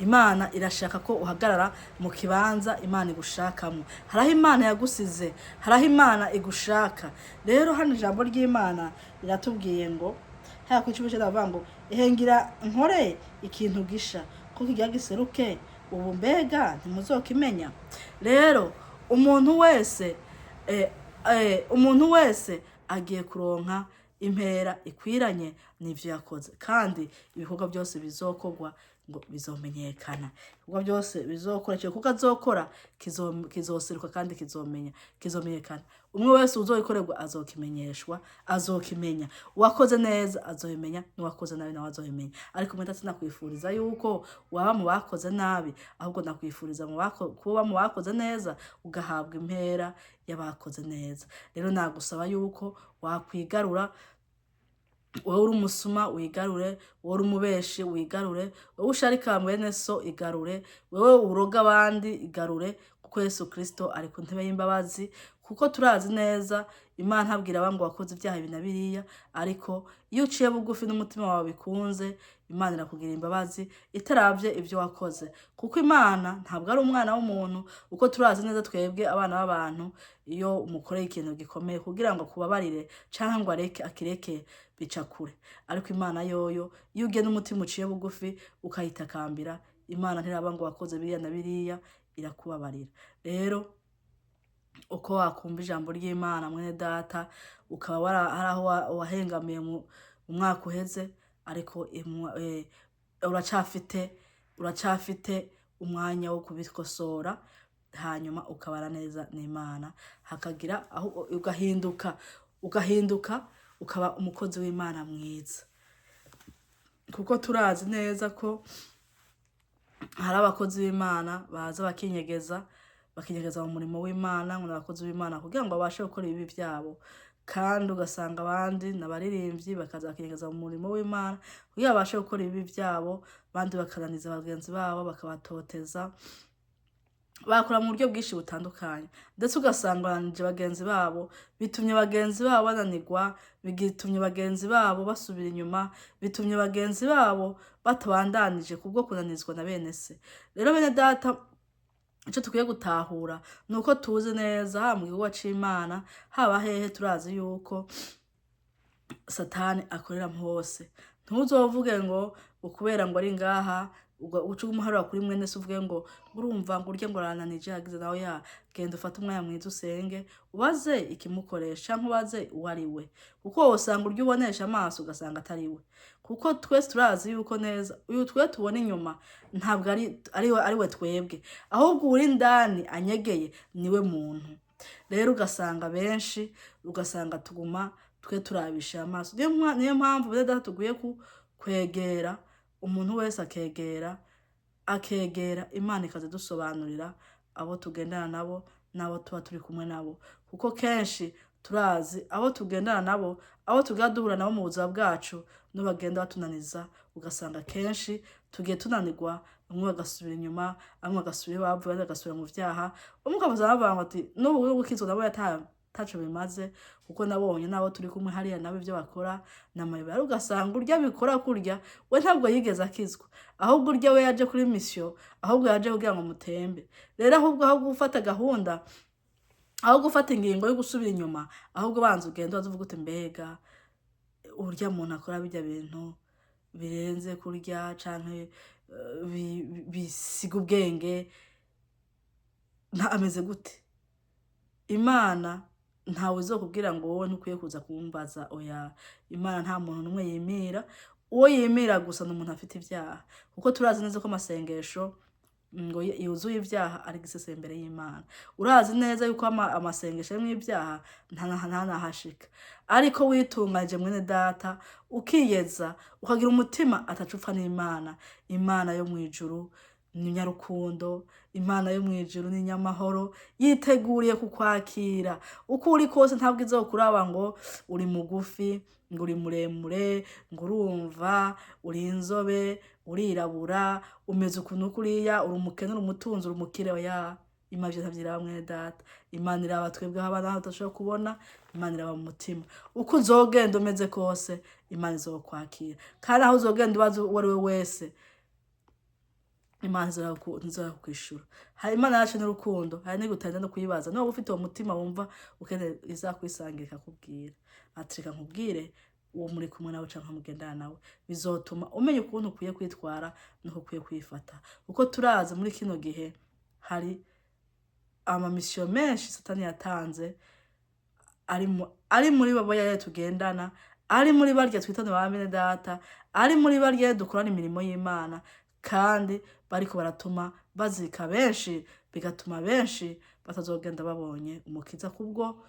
Imana irashaka ko uhagarara mu kibanza Imana igushakamo. Haraho Imana yagusize, haraho Imana igushaka. Rero hano ijambo ry'Imana riratubwiye ngo haya ku 10 bavuga ngo ehengira nkore ikintu gisha ko kigira giseruke ubu mbega ntimuzokimenya. Rero umuntu wese agiye kuronka impera ikwiranye n'ivyo yakoze, kandi ibikorwa byose bizokorwa ngo bizomenyekana. Ibikorwa byose bizokora cyo kuko azokora kizoseruka kandi kizomenyekana. Umwe wese uzoyikorerwa azokimenyeshwa, azokimenya. Uwakoze neza azoyimenya, n'uwakoze nabi nawe azoyimenya. Ariko mwe ndakwifuriza yuko waba mu bakoze nabi, ahubwo ndakwifuriza kuba mu bakoze neza ugahabwa impera y'abakoze neza. Rero nagusaba yuko wakwigarura, wowe uri umusuma wigarure, wowe uri umubeshi wigarure, wowe usharika mwene so igarure, wowe uroga abandi igarure, kuko Yesu Kristo ari ku ntebe y'imbabazi. Kuko turazi neza Imana ntabwira abantu wakoze ibyaha ibi na biriya, ariko iyo uciye bugufi n'umutima wawe bikunze, Imana irakugira imbabazi itaravye ibyo wakoze. Kuko Imana ntabwo ari umwana w'umuntu, uko turazi neza twebwe abana b'abantu iyo umukoreye ikintu gikomeye kugira ngo kubabarire canke ngo akireke bica kure. Ariko Imana yoyo iyo ugenda umutima uciye bugufi ukayitakambira, Imana ntiraba ngo wakoze biriya na biriya, irakubabarira. Rero uko wakumva ijambo ry'Imana mwene data, ukaba haraho wahengamiye mu mwaka uheze, ariko uracafite umwanya wo kubikosora, hanyuma ukabara neza n'Imana, hakagira aho ugahinduka ukaba umukozi w'Imana mwiza. Kuko turazi neza ko hari abakozi b'Imana baza bakinyegeza mu murimo w'Imana, ngo abakozi b'Imana kugira ngo babashe gukora ibibi byabo, kandi ugasanga abandi n'abaririmbyi bakaza bakinyegeza mu murimo w'Imana kugira babashe gukora ibibi byabo, abandi bakananiza bagenzi babo, bakabatoteza, bakora mu buryo bwinshi butandukanye. Ndetse ugasanga banije bagenzi babo, bitumye bagenzi babo bananirwa, bigitumye bagenzi babo basubira inyuma, bitumye bagenzi babo batabandanije kubwo kunanizwa na bene se. Rero bene data, icyo tukwiye gutahura nuko tuzi neza mu gihugu c'Imana haba hehe, turazi yuko Satani akorera hose. Ntuzovuge ngo ukubera ngo ari ngaha uca umuharura kuri mwene se uvuge ngo urumva ngo urye ngo arananije yagize nawe genda ufate umwanya mwiza usenge, ubaze ikimukoresha nkubaze uwo ari we, kuko usanga urya ubonesha amaso ugasanga atari we. Kuko twese turazi yuko neza uyu twe tubona inyuma ntabwo ari we twebwe, ahubwo uri ndani anyegeye niwe muntu. Rero ugasanga benshi tuguma twe turabisha amaso. Niyo mpamvu bene data tuguye kwegera umuntu wese, akegera Imana ikaze dusobanurira abo tugendana nabo n'abo tuba turi kumwe nabo. Kuko kenshi turazi abo tugendana nabo, abo tugaduhura nabo mu buzima bwacu, no bagenda batunaniza, ugasanga kenshi tugiye tunanirwa, bamwe bagasubira inyuma, bamwe bagasubira bavuye, bagasubira mu vyaha, bamwe ukabaza bavuga ati n'ubu gukizwa nabo taco bimaze, kuko nabonye nabo turi kumwe hariya nabo ibyo bakora namayobera. Ugasanga urya bikora kurya we ntabwo yigeze akizwa, ahubwo urya we yaje kuri mission, ahubwo yaje kugira ngo mutembe. Rero ahubwo gufata gahunda, ahubwo gufata ingingo yo gusubira inyuma, ahubwo banza ugenda uvuga uti mbega urya muntu akora bijya bintu birenze kurya canke bisiga ubwenge nta ameze gute. Imana ntawe uzokubwira ngo wowe ntukwiye kuza kumbaza, oya. Imana nta muntu numwe yimira, uwo yimira gusa n'umuntu afite ibyaha. Kuko turazi neza ko amasengesho ngo yuzuye ibyaha ari gisese imbere y'Imana. Urazi neza yuko amasengesho ari mu ibyaha ntanahashika. Ariko witunganje mwene data, ukiyeza, ukagira umutima atacupfa n'Imana. Imana yo mwijuru ni nyarukundo, Imana yo mwijuru ni nyamahoro, yiteguriye kukwakira uko uri kose. Ntabwo izokuraba ngo uri mugufi, ngo uri muremure, ngo urumva, uri inzobe, urirabura, umeze ukuntu kuriya, uri umukene, uri umutunzi, uri umukire. Oya, Imana itavyira mwene data. Imana iraba twebwe abana tutashobora kubona, Imana iraba mu mutima. Uko uzogenda umeze kose, Imana izokwakira. Kandi aho uzogenda ubaza uwo ari we wese, Imana ntizokwishura. Hari Imana yacu n'urukundo, hari n'igutanda no kuyibaza. Niba ufite uwo mutima wumva ukeneye izakwisangira ikakubwira ati reka nkubwire uwo muri kumwe nawe canke mugendana nawe, bizotuma umenya ukuntu ukwiye kwitwara nuko ukwiye kwifata. Kuko turazi muri kino gihe hari amamisiyo menshi Satani yatanze ari muri babo yari tugendana, ari muri barya twitana ba bene data, ari muri barya dukorana imirimo y'Imana, kandi bariko baratuma bazika benshi, bigatuma benshi batazogenda babonye umukiza kubwo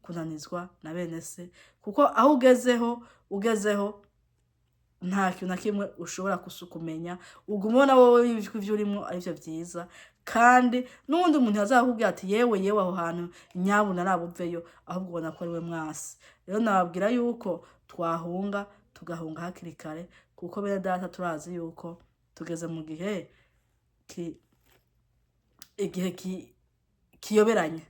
kunanizwa na bene se. Kuko aho ugezeho nta kintu na kimwe ushobora kumenya, ugumona wowe ivyo urimo arivyo vyiza, kandi n'undi muntu yazakubwira ati yewe aho hantu nyabuna nabuveyo, ahubwo ubona ko ari we mwasi. Rero nababwira yuko tugahunga hakiri kare, kuko bene data turazi yuko tugeze mu gihe kiyoberanye.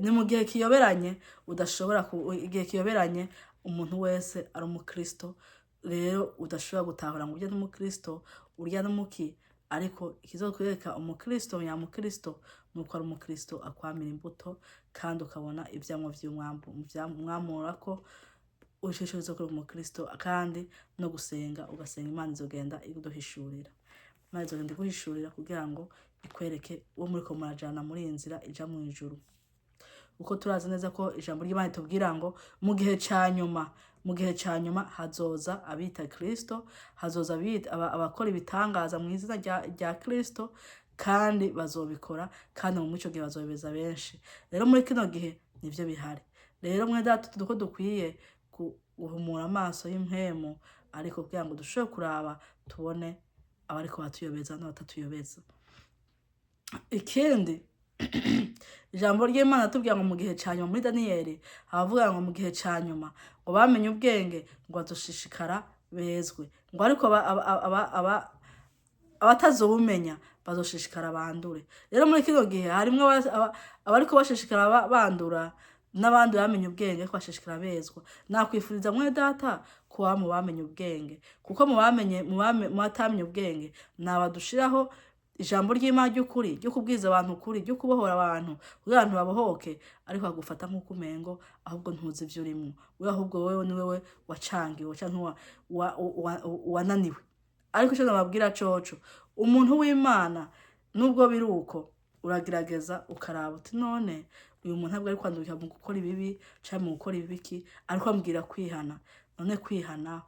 Ni mu gihe kiyoberanye udashobora igihe kiyoberanye umuntu wese ari umukristo. Rero udashobora gutahura ngo urya n'umukristo urya n'umuki, ariko ikizokwereka umukristo nyamukristo nuko ari umukristo akwamira imbuto, kandi ukabona ivyamwa vy'umwamura ko ushishiriza kuri umukristo, kandi no gusenga ugasenga Imana izogenda iguhishurira. Imana izogenda iguhishurira kugira ngo ikwereke uwo muriko murajana muri inzira ija mu ijuru. Uko turazi neza ko ijambo ry'Imana itubwira ngo mu gihe ca nyuma hazoza abita Kristo, hazoza abakora ibitangaza mu izina rya Kristo, kandi bazobikora, kandi mu ico gihe bazobeza benshi. Rero muri kino gihe nivyo bihari. Rero mwe data duko dukwiye guhumura amaso y'impemu, ariko kugira ngo dushobore kuraba tubone abariko batuyobeza n'abatatuyobeza. Ikindi ijambo ry'Imana tubwira ngo mu gihe ca nyuma muri Daniyeli abavuga ngo mu gihe ca nyuma ngo bamenye ubwenge ngo bazoshishikara bezwe, ngo ariko abatazobumenya bazoshishikara bandure. Rero muri kino gihe harimwo abariko bashishikara bandura, n'abandi bamenye ubwenge ko bashishikara bezwa. Nakwifuriza mwe data kuba mu bamenye ubwenge, kuko mu batamenye ubwenge nabadushiraho ijambo ry'Imana ry'ukuri, ryo kubwiza abantu ukuri, ryo kubohora abantu kugira abantu babohoke, ariko agufata nk'uko umengo ahubwo ntuzi ivyo urimo. Ahubwo wewe ni wewe wacangiwe canke wananiwe. Ariko ico nababwira coco, umuntu w'Imana nubwo biruko uragerageza ukaraba uti none uyu muntu ntabwo ari kwandurira mu gukora ibibi canke mu gukora ibiki, ariko ambwira kwihana. None kwihana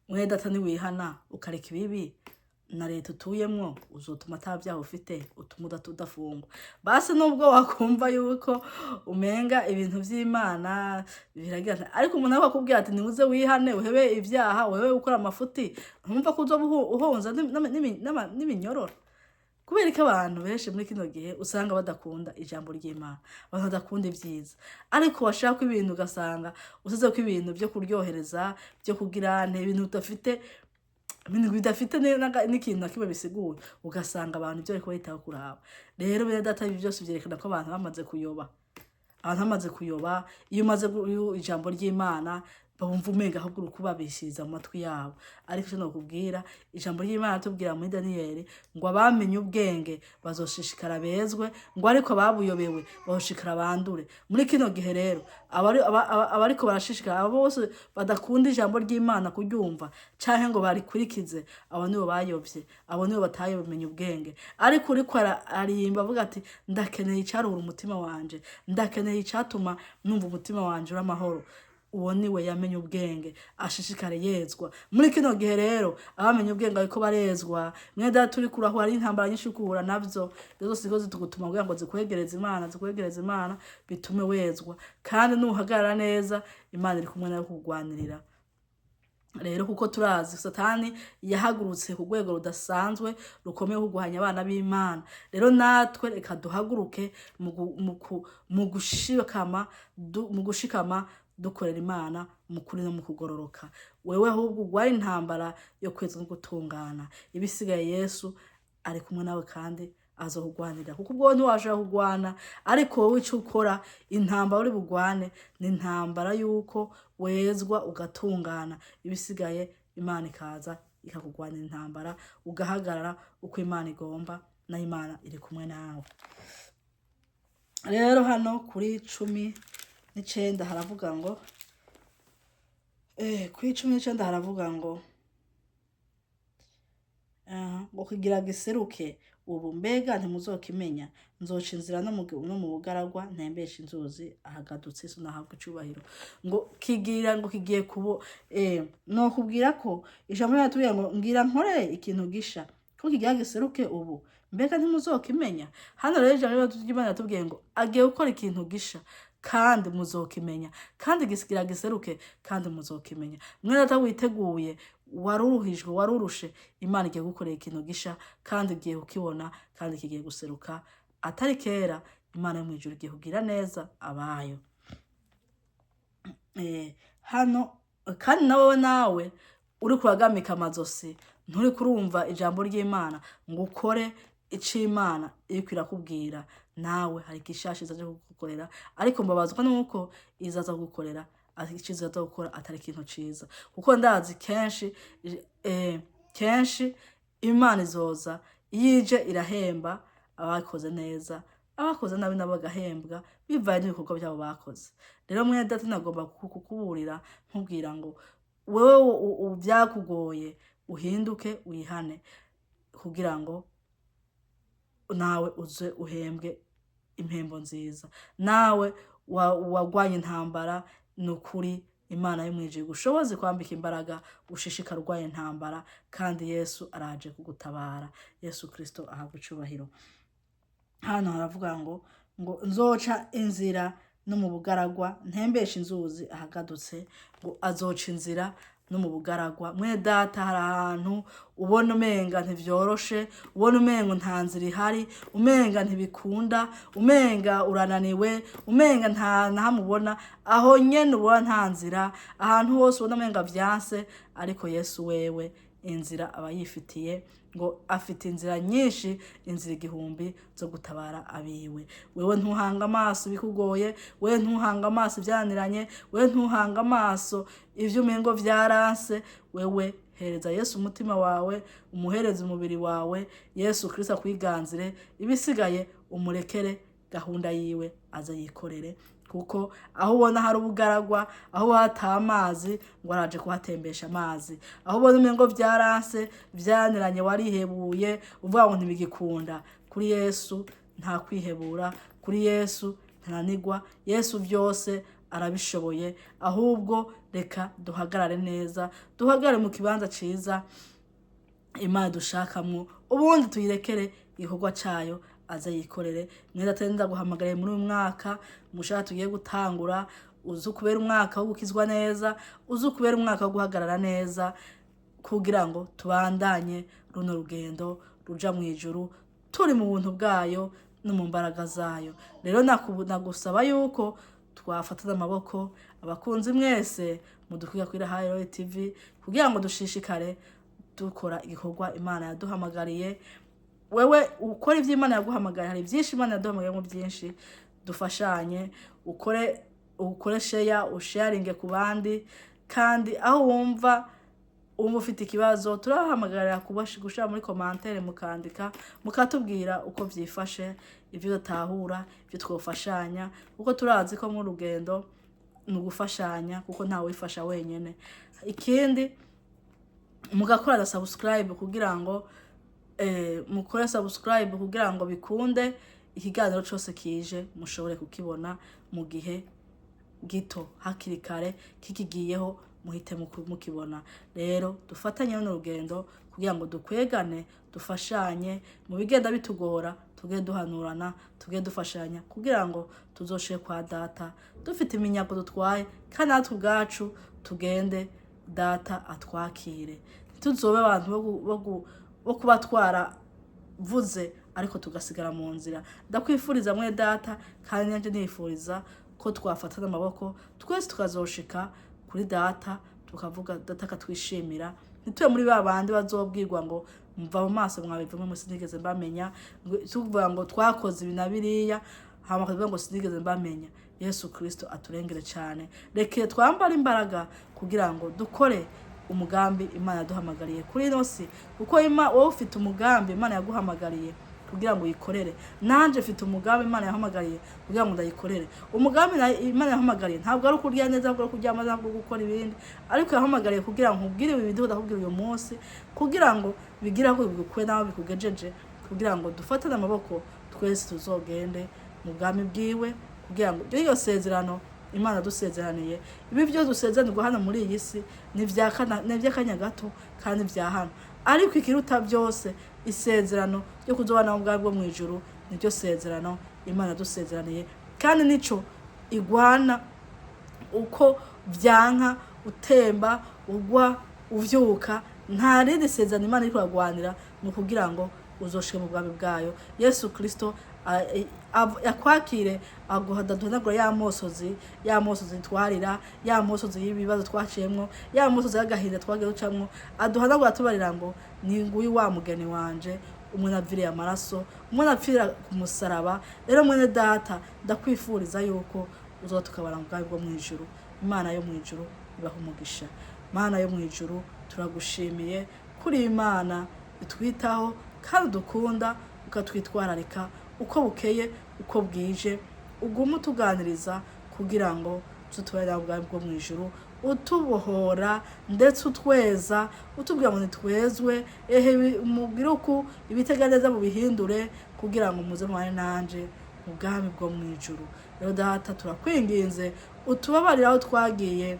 mwe data ni wihana ukareka ibibi, na leta utuyemwo uzotuma atabyaha ufite, utuma udafungwa. Basi nubwo wakumva yuko umenga ibintu vy'Imana biragira, ariko umuntu akakubwira ati niuze wihane uhebe ivyaha, uhebe gukora amafuti, ntumva ko uzoba uhonza n'iminyororo. Kubera ko abantu benshi muri kino gihe usanga badakunda ijambo ry'Imana, abantu badakunda ivyiza, ariko washaka ibintu ugasanga usize ko ibintu vyo kuryohereza, vyo kugirana ibintu bidafite n'ikintu na kimwe bisiguye, ugasanga abantu ivyo bariko bahita kuraba. Rero bene data ibi byose vyerekana ko abantu bamaze kuyoba. Iyo umaze ijambo ry'Imana bumva umenga ahubwo urukuba bishiriza mu matwi yabo. Ariko ico nokubwira ijambo ry'Imana tubwira muri Daniyeli ngo abamenye ubwenge bazoshishikara bezwe, ngo ariko babuyobewe bahoshikara bandure. Muri kino gihe rero abariko barashishikara, abo bose badakunda ijambo ry'Imana kuryumva canke ngo barikurikize, abo nibo bayovye, abo nibo batayomenye ubwenge. Ariko uriko arimba avuga ati ndakeneye icaruhura umutima wanje, ndakeneye icatuma numva umutima wanje uri amahoro, uwo niwe yamenye ubwenge ashishikare yezwa. Muri kino gihe rero abamenye ubwenge ariko barezwa. Mwe data turi kuraho hari intambara nyinshi kuhura navyo, izo sigo zitugutuma kugira ngo zikwegereze Imana bitume wezwa, kandi nuhagarara neza Imana iri kumwe nawe kugwanirira. Rero kuko turazi Satani yahagurutse ku rwego rudasanzwe rukomeye kugwanya abana b'Imana. Rero natwe reka duhaguruke mu gushikama dukorera Imana mu kuri no mu kugororoka. Wewe ahubwo ugwara intambara yo kwezwa no gutungana. Ibisigaye Yesu ari kumwe nawe kandi azokugwanira, kuko ubwo ntiwashobora kugwana. Ariko wowe ico ukora, intambara uri bugwane ni intambara yuko wezwa ugatungana, ibisigaye Imana ikaza ikakugwanira intambara ugahagarara uko Imana igomba na Imana iri kumwe nawe. Rero hano kuri 19 haravuga ngo kuri 19 haravuga ngo kugira giseruke ubu mbega ntimuzokimenya nzoca inzira no mu bugaragwa ntembesha inzuzi ahagadutse so nahabwa icubahiro ngo kigira ngo kigiye kubo no kubwira ko ijambo ryatubwiye ngo ngira nkore ikintu gisha ko kigira giseruke ubu mbega ntimuzokimenya. Hano rero ijambo ry'Imana yatubwiye ngo agiye gukora ikintu gisha kandi muzokimenya kandi gisigira giseruke kandi muzokimenya. Mwe data witeguye waruruhijwe warurushe Imana igiye gukorera ikintu gisha kandi igiye kukibona kandi kigiye guseruka atari kera. Imana yo mwijuru igiye kugira neza abayo. Hano kandi nawe uri kuragamika amazosi nturi kurumva ijambo ry'Imana ngo ukore ic'Imana iriko irakubwira, nawe hari igishasha izaje kugukorera, ariko mbabazwa nuko izaza kugukorera iciza zo gukora atari ikintu ciza, kuko ndazi kenshi Imana izoza yije irahemba abakoze neza, abakoze nabi nabo bagahembwa bivaye n'ibikorwa byabo bakoze. Rero mwene data nagomba kukuburira nkubwira ngo wewe byakugoye uhinduke wihane kugira ngo nawe uze uhembwe impembo nziza. Nawe wagwanye intambara nukuri Imana yo mwijuru gushoboze kwambika imbaraga ushishikara urwaye intambara kandi Yesu araje kugutabara. Yesu Kristo ahabwa icubahiro. Hano haravuga ngo nzoca inzira no mu bugaragwa ntembesha inzuzi ahagadutse, ngo azoca inzira no mu bugaragwa. Mwe data hari ahantu ubona umenga ntivyoroshe, ubona umenga nta nzira ihari, umenga ntibikunda, umenga urananiwe, umenga nta nahamubona, aho nyene ubona nta nzira, ahantu hose ubona umenga vyanse, ariko Yesu wewe inzira abayifitiye, ngo afite inzira nyinshi, inzira igihumbi zo gutabara abiwe. Wewe ntuhanga amaso bikugoye, wewe ntuhanga amaso byaniranye, wewe ntuhanga amaso ivyo umengo vyaranse, wewe hereza Yesu umutima wawe, umuhereze umubiri wawe, Yesu Kristo akwiganzire, ibisigaye umurekere gahunda yiwe aza yikorere, kuko aho ubona hari ubugaragwa, aho hata amazi ngo araje kuhatembesha amazi, aho ubona umengo vyaranse vyaniranye warihebuye uvuga ngo ntibigikunda, kuri Yesu nta kwihebura, kuri Yesu ntananigwa, Yesu byose arabishoboye. Ahubwo reka duhagarare neza, duhagarare mu kibanza ciza Imana dushakamwo, ubundi tuyirekere igikorwa cayo aza yikorere. Mwenda tenda guhamagara muri uyu mwaka mushaka tugiye gutangura, uzu kubera umwaka wo gukizwa neza, uzu kubera umwaka wo guhagarara neza, kugira ngo tubandanye runo rugendo ruja mu ijuru turi mu buntu bwayo no mu mbaraga zayo. Rero nagusaba yuko twafatana amaboko, abakunzi mwese mudukwiga kuri Hayo TV, kugira ngo dushishikare dukora igikorwa Imana yaduhamagariye. Wewe ukora ivyo Imana yaguhamagara, hari byinshi Imana yaduhamagariye mu byinshi, dufashanye ukore share, usharinge ku bandi, kandi aho wumva ufite ikibazo turahamagarira gushira muri commentaire mukandika mukatubwira uko vyifashe, ivyo dutahura, ivyo twofashanya, uko turazi ko mu rugendo nugufashanya, kuko nta wifasha wenyene. Ikindi mugakora da subscribe kugira ngo mukore subscribe kugira ngo bikunde ikiganiro cyose kije mushobore kukibona mu gihe gito, hakiri kare kikigiyeho muhite mukibona. Rero dufatanye n'urugendo kugira ngo dukwegane, dufashanye mu bigenda bitugora, tuge duhanurana, tuge dufashanya, kugira ngo tuzoshe kwa data dufite iminyago dutwaye, kandi natwe ubwacu tugende data atwakire. Tuzobe abantu bo kubatwara vuze ariko tugasigara mu nzira. Ndakwifuriza mwe data, kandi nanje nifuriza ko twafatana amaboko twese tukazoshika kuri data, tukavuga data katwishimira. Nitwe muri babandi bazobwirwa ngo mva mu maso mwabivumwe mu sinigeze mbamenya, tuvuga ngo twakoze ibinabiriya hama kavuga ngo sinigeze mbamenya. Yesu Kristo aturengere cyane. Reke twambara imbaraga kugira ngo dukore umugambi Imana yaduhamagariye kuri ino si, kuko wowe ufite umugambi Imana yaguhamagariye kugira ngo uyikorere. Nanje mfite umugambi Imana yahamagariye kugira ngo ndayikorere. Umugambi Imana yahamagariye ntabwo ari ukurya neza, ahubwo ari kuryama neza, ahubwo gukora ibindi, ariko yahamagariye kugira ngo ubwire ibi bintu ndakubwira uyu munsi, kugira ngo bigire aho bigukuye naho bikugejeje, kugira ngo dufatane amaboko twese tuzogende mu bwami bwiwe, kugira ngo iryo sezerano Imana dusezeraniye, ibi byo dusezeranirwa hano muri iyi si ni iby'akanya gato kandi vya hano, ariko ikiruta byose isezerano ryo kuzobana mu bwami bwo mu ijuru niryo sezerano Imana dusezeraniye, kandi nico igwana uko vyanka utemba ugwa uvyuka, nta rindi sezerano Imana iri kuragwanira ni kugira ngo uzoshike mu bwami bwayo. Yesu Kristo yakwakire aguhadaduhanagura ya mosozi twarira, ya mosozi y'ibibazo twaciyemwo, ya mosozi y'agahinda twagiye ducamwo, aduhanagura tubarira ngo ni nguyu wa mugeni wanje, umwe naviriye amaraso, umwe napfira ku musaraba. Rero mwene data ndakwifuriza yuko uzoba tukabana mu bwami bwo mu ijuru. Imana yo mu ijuru ibaha umugisha. Imana yo mu ijuru turagushimiye kuri Imana itwitaho kandi dukunda, ukatwitwararika uko bukeye uko bwije, uguma utuganiriza kugira ngo tutubere mu bwami bwo mu ijuru, utubohora ndetse utweza, utubwira ngo nitwezwe, mubwire uko ibitega neza mubihindure, kugira ngo muze mubane nanje mu bwami bwo mu ijuru. Rero data turakwinginze utubabarire aho twagiye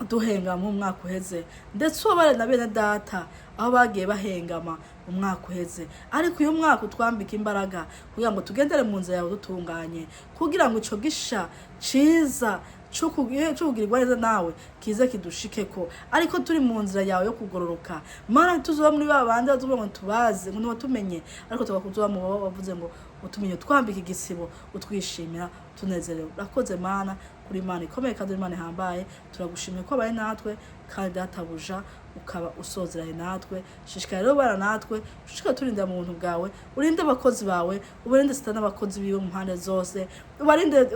duhengama mu mwaka uheze, ndetse ubabare na bene data aho bagiye bahengama mu mwaka uheze, ariko uyu mwaka utwambika imbaraga kugira ngo tugendere mu nzira yawe dutunganye, kugira ngo ico gisha ciza cukugirirwa neza nawe kize kidushikeko, ariko turi mu nzira yawe yo kugororoka. Mana tuzoba muri babandi bavuga ngo tubaze ngo tumenye, ariko tubakuzoba mu bavuze ngo utumenye, twambika igisibo, utwishimira, tunezerewe. Urakoze Mana, kuri Imana ikomeye kandi Imana ihambaye. Turagushimiye ko abaye natwe kandi databuja ukaba usozeraye natwe. Shishikara rero bara natwe, shishikara turinda mu buntu bwawe, urinde abakozi bawe, ubarinde Satani abakozi biwe mu mpande zose,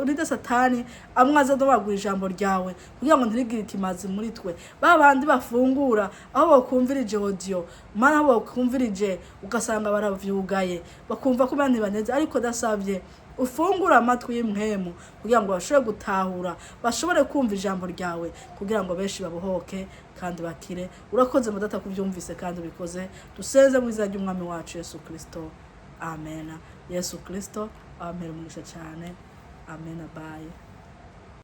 urinde Satani amwaza ndabagura ijambo ryawe kugira ngo ntirigire ikimazi muri twe. Babandi bafungura aho bakumvirije audio, Mana aho bakumvirije ugasanga baravyugaye, bakumva ko bandi baneze, ariko dasavye ufungura amatwi y'imhemu kugira ngo bashobore gutahura, bashobore kumva ijambo ryawe, kugira ngo benshi babohoke kandi bakire. Urakoze Mudata kubyumvise kandi ubikoze. Dusenze mu izina ry'umwami wacu Yesu Kristo, amen. Yesu Kristo amen. Umugisha cyane, amen. Bye.